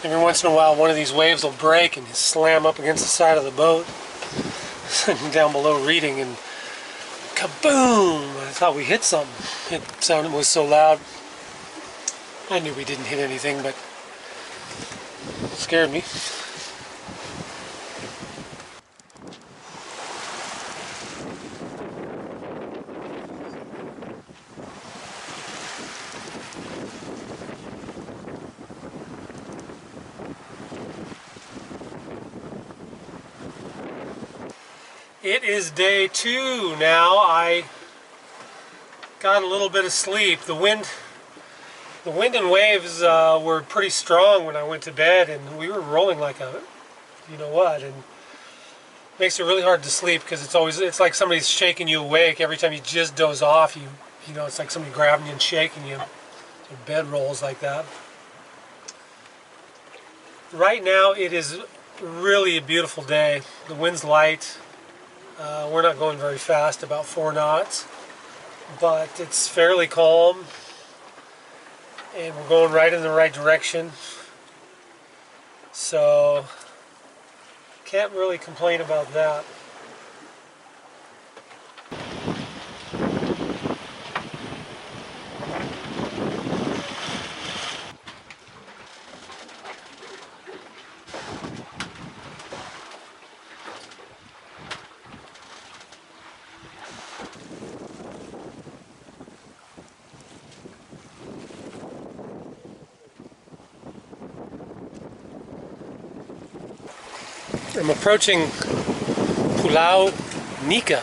Every once in a while one of these waves will break and slam up against the side of the boat. Sitting down below reading and kaboom! I thought we hit something. It sounded was so loud. I knew we didn't hit anything, but it scared me. It is day 2 now. I got a little bit of sleep. The wind and waves were pretty strong when I went to bed, and we were rolling like a you know what, and it makes it really hard to sleep because it's like somebody's shaking you awake every time you just doze off. You know, it's like somebody grabbing you and shaking you. Your bed rolls like that. Right now it is really a beautiful day. The wind's light. We're not going very fast, about 4 knots, but it's fairly calm, and we're going right in the right direction, so can't really complain about that. I'm approaching Pulau Nika,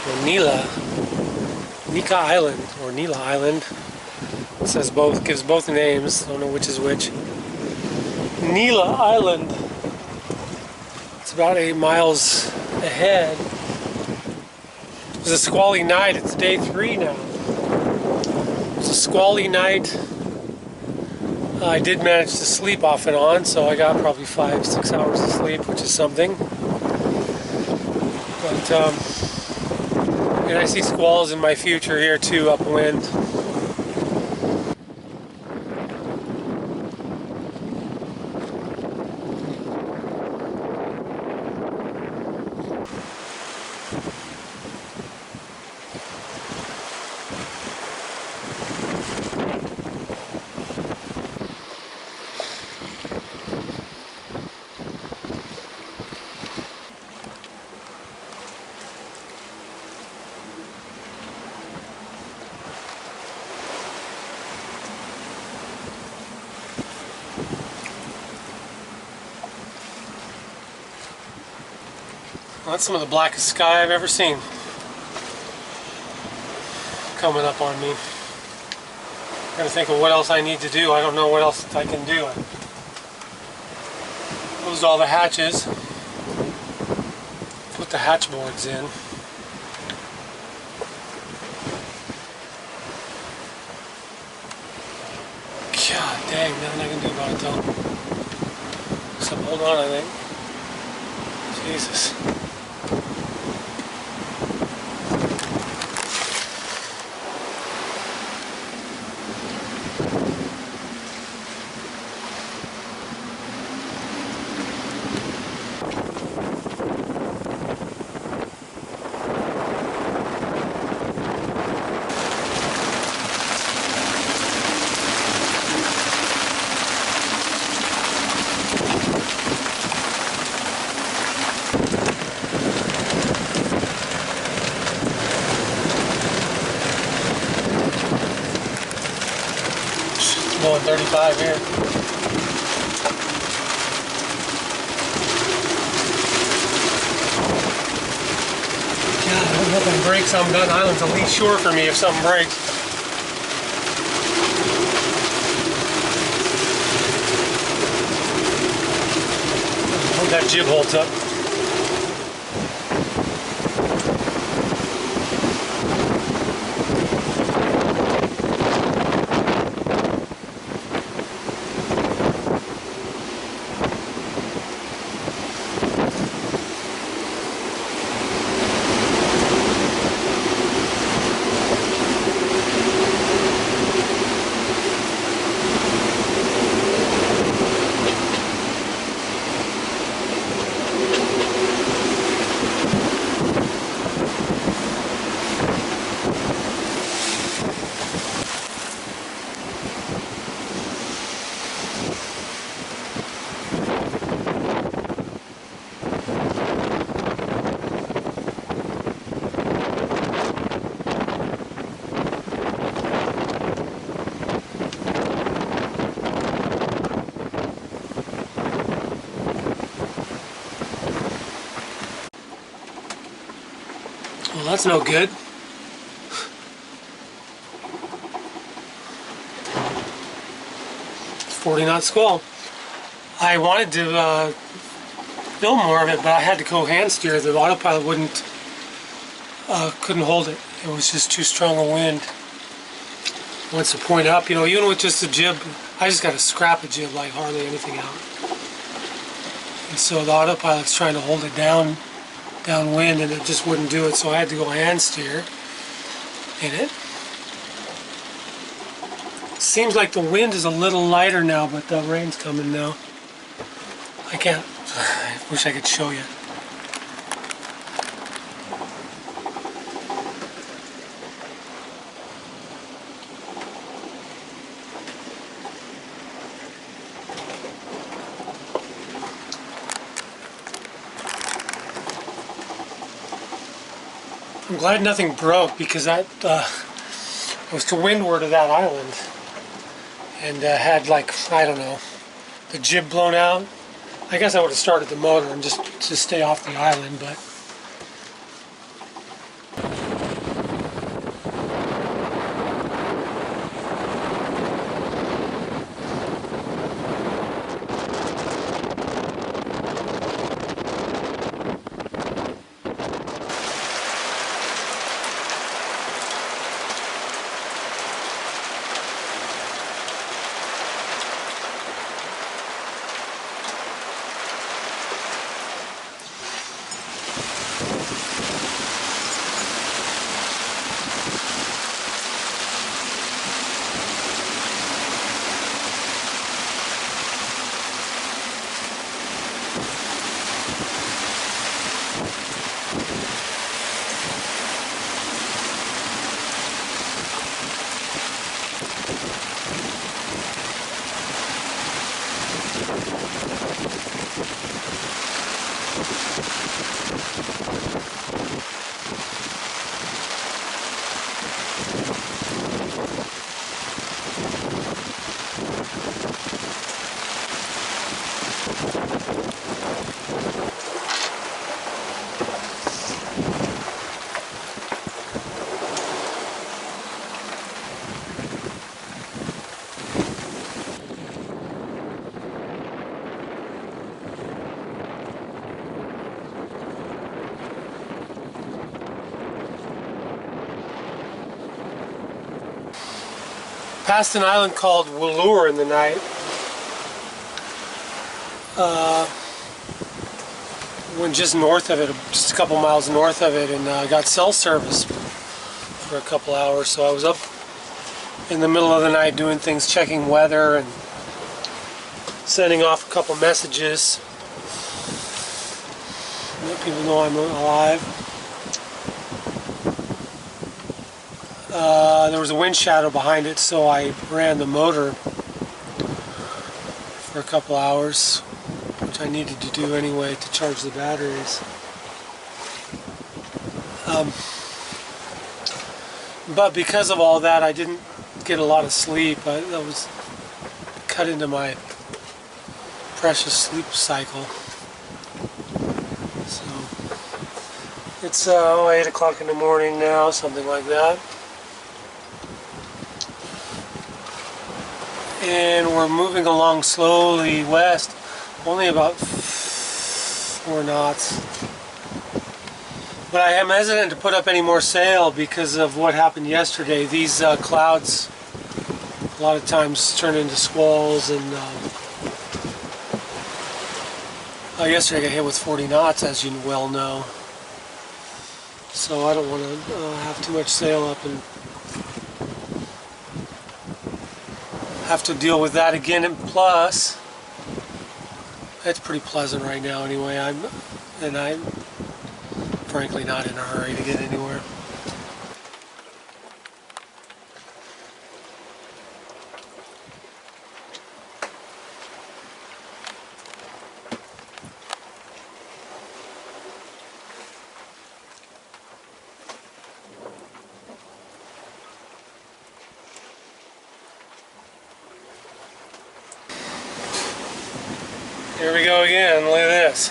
or Nila, Nika Island, or Nila Island. It says both, gives both names, don't know which is which. Nila Island. It's about 8 miles ahead. It was a squally night, it's day 3 now. It's a squally night. I did manage to sleep off and on, so I got probably 5-6 hours of sleep, which is something. But, and I see squalls in my future here too, upwind. That's some of the blackest sky I've ever seen coming up on me. I'm trying to think of what else I need to do. I don't know what else I can do. I closed all the hatches, put the hatch boards in. God dang, nothing I can do about it though. So hold on, I think. Jesus. Going 35 here. God, I hope it breaks. That island's the least shore for me if something breaks. I hope that jib holds up. that's no good. 40-knot squall. I wanted to film more of it, but I had to go hand steer. The autopilot couldn't hold it. It was just too strong a wind. Once the point up, you know, even with just a jib, I just got to scrap a jib like hardly anything out. And so the autopilot's trying to hold it downwind, and it just wouldn't do it. So I had to go hand steer in it. Seems like the wind is a little lighter now, but the rain's coming now. I wish I could show you. I'm glad nothing broke, because that was to windward of that island, and had, like, I don't know, the jib blown out. I guess I would have started the motor and just to stay off the island, but passed an island called Alor in the night. Went just north of it, just a couple miles north of it, and got cell service for a couple hours. So I was up in the middle of the night doing things, checking weather and sending off a couple messages. Let people know I'm alive. There was a wind shadow behind it, so I ran the motor for a couple hours, which I needed to do anyway to charge the batteries. But because of all that, I didn't get a lot of sleep. That was cut into my precious sleep cycle. So it's 8 o'clock in the morning now, something like that. And we're moving along slowly west, only about 4 knots. But I am hesitant to put up any more sail because of what happened yesterday. These clouds a lot of times turn into squalls, and yesterday I got hit with 40 knots, as you well know. So I don't want to have too much sail up and have to deal with that again. And plus, it's pretty pleasant right now anyway. I'm frankly not in a hurry to get anywhere. Here we go again, look at this.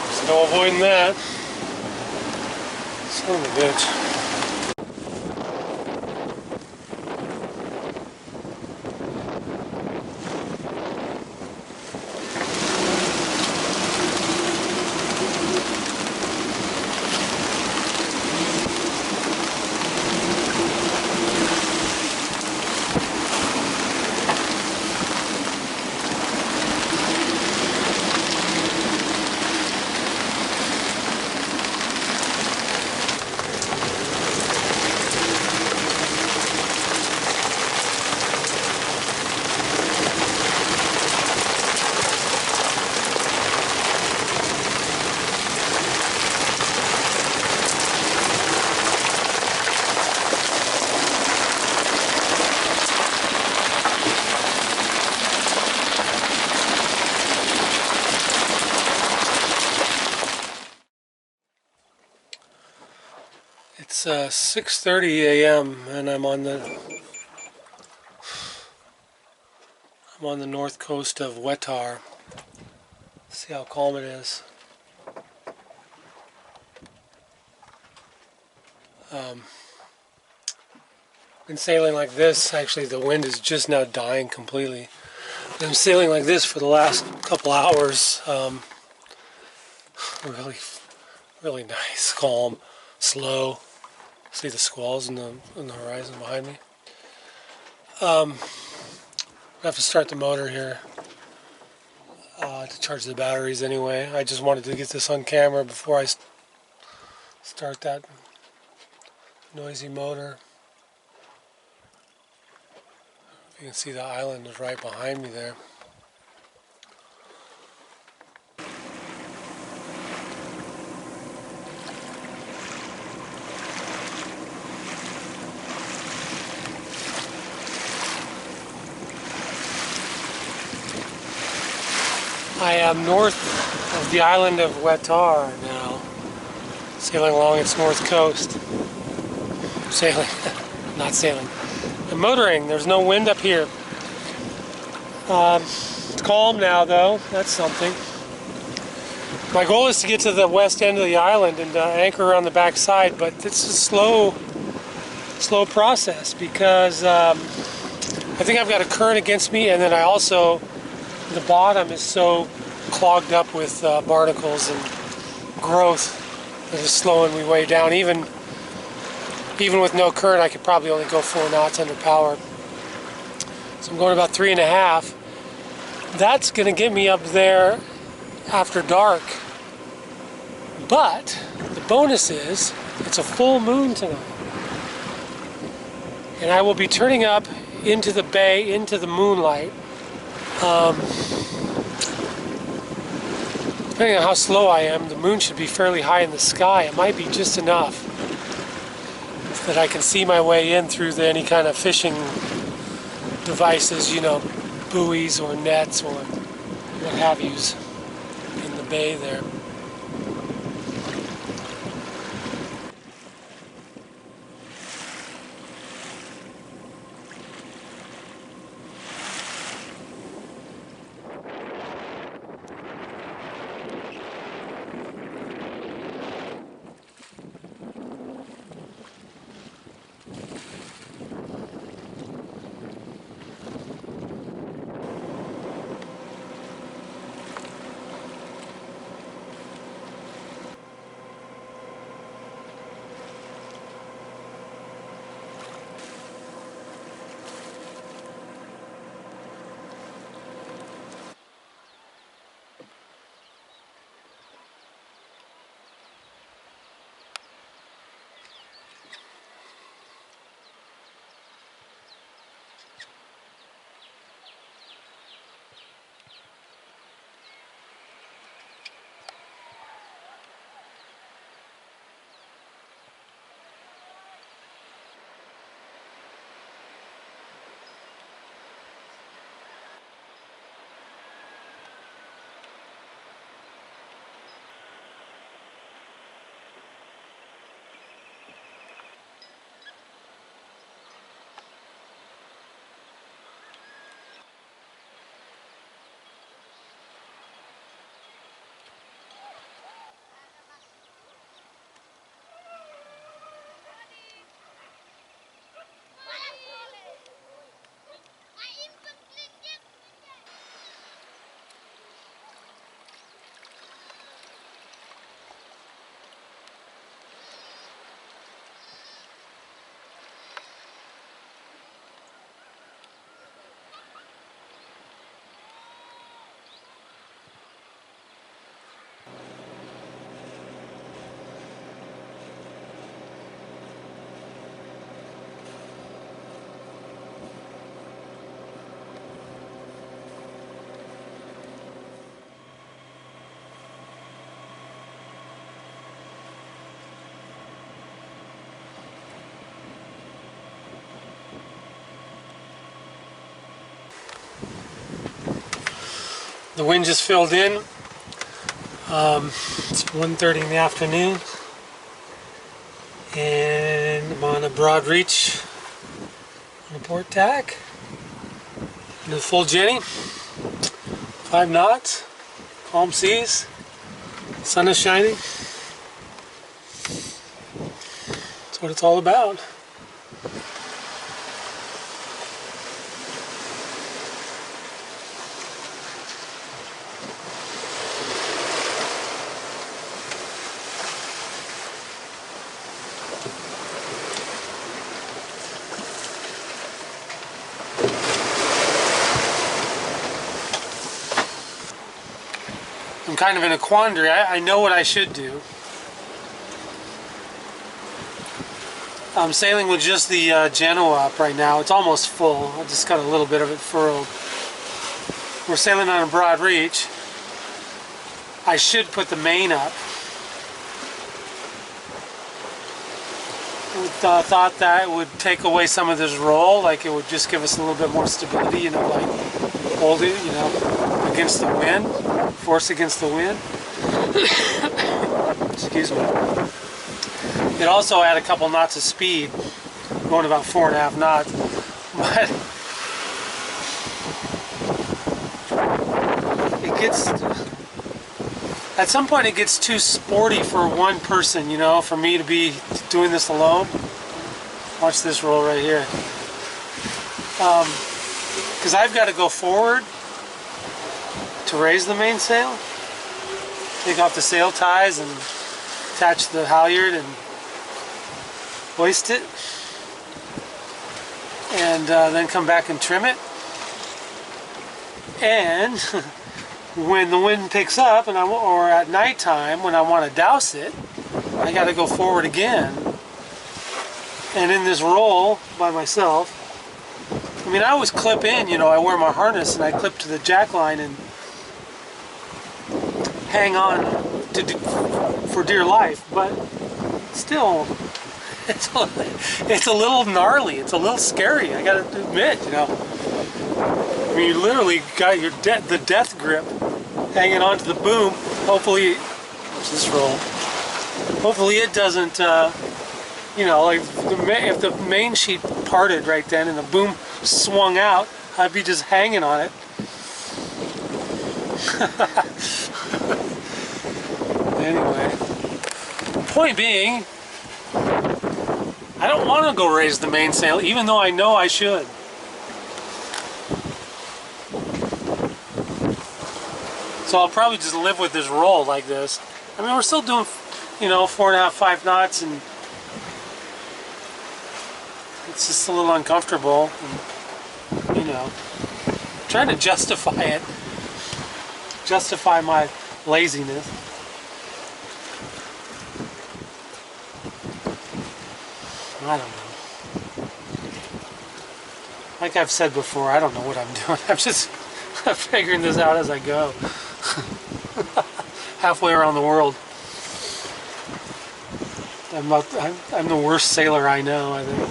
There's no avoiding that. Son of a bitch. It's 6:30 a.m. and I'm on the north coast of Wetar. See how calm it is. Been sailing like this. Actually, the wind is just now dying completely. Been sailing like this for the last couple hours. Really nice, calm, slow. See the squalls in the horizon behind me. I have to start the motor here to charge the batteries anyway. I just wanted to get this on camera before I start that noisy motor. You can see the island is right behind me there. I am north of the island of Wetar now, sailing along its north coast. Sailing, not sailing. I'm motoring, there's no wind up here. It's calm now though, that's something. My goal is to get to the west end of the island and anchor on the back side, but it's a slow process because I think I've got a current against me, and then I also, the bottom is so clogged up with barnacles and growth that is slowing me way down. Even with no current, I could probably only go 4 knots under power. So I'm going about 3.5. That's going to get me up there after dark. But the bonus is it's a full moon tonight. And I will be turning up into the bay, into the moonlight. Depending on how slow I am, the moon should be fairly high in the sky. It might be just enough that I can see my way in through any kind of fishing devices, you know, buoys or nets or what have yous in the bay there. The wind just filled in. It's 1:30 in the afternoon, and I'm on a broad reach on a port tack in a full Jenny, 5 knots, calm seas, sun is shining. That's what it's all about. I'm kind of in a quandary. I know what I should do. I'm sailing with just the Genoa up right now. It's almost full. I just got a little bit of it furled. We're sailing on a broad reach. I should put the main up. Thought that would take away some of this roll, like it would just give us a little bit more stability, you know, like hold it, you know, against the wind, force against the wind. Excuse me. It also had a couple knots of speed, going about 4.5 knots, but it gets, at some point it gets too sporty for one person, you know, for me to be doing this alone. Watch this roll right here. Because I've got to go forward to raise the mainsail, take off the sail ties and attach the halyard and hoist it, and then come back and trim it. And when the wind picks up, and or at nighttime when I want to douse it, I got to go forward again. And in this roll by myself, I mean, I always clip in, you know, I wear my harness and I clip to the jack line and hang on for dear life, but still, it's a little gnarly, it's a little scary, I gotta admit, you know. I mean, you literally got your the death grip hanging onto the boom. Hopefully, what's this roll? Hopefully it doesn't, you know, like if the main sheet parted right then and the boom swung out, I'd be just hanging on it. Anyway, point being, I don't want to go raise the mainsail, even though I know I should. So I'll probably just live with this roll like this. I mean, we're still doing, you know, 4.5, 5 knots, and it's just a little uncomfortable, and, you know, I'm trying to justify it, justify my laziness. I don't know. Like I've said before, I don't know what I'm doing. I'm just figuring this out as I go. Halfway around the world. I'm the worst sailor I know, I think.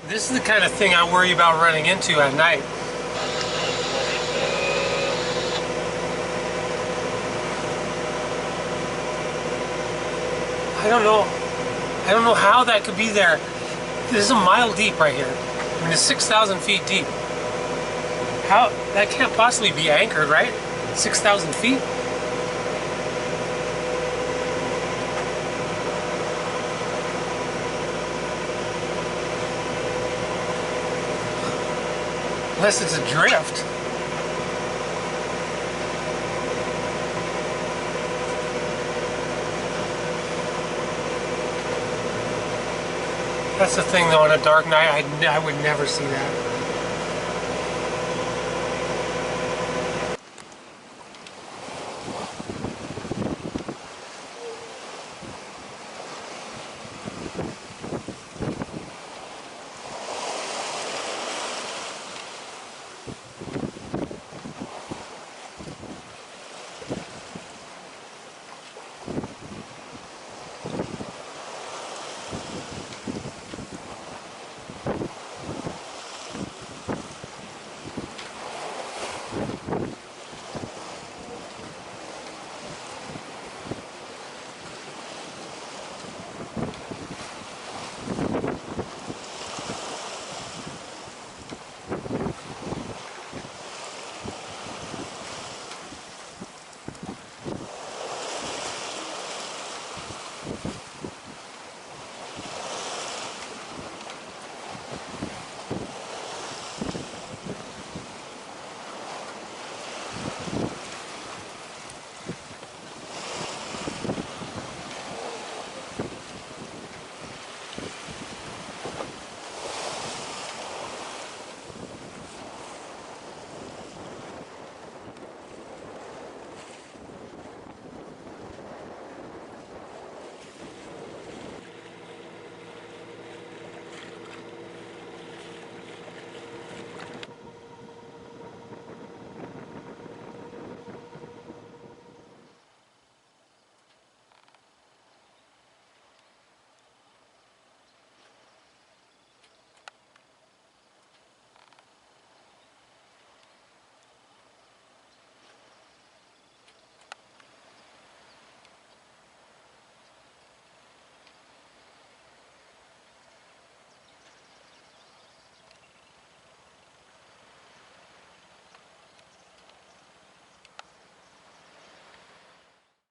This is the kind of thing I worry about running into at night. I don't know how that could be there. This is a mile deep right here. I mean, it's 6,000 feet deep. How, that can't possibly be anchored, right? 6,000 feet? Unless it's adrift. That's the thing though, on a dark night, I would never see that.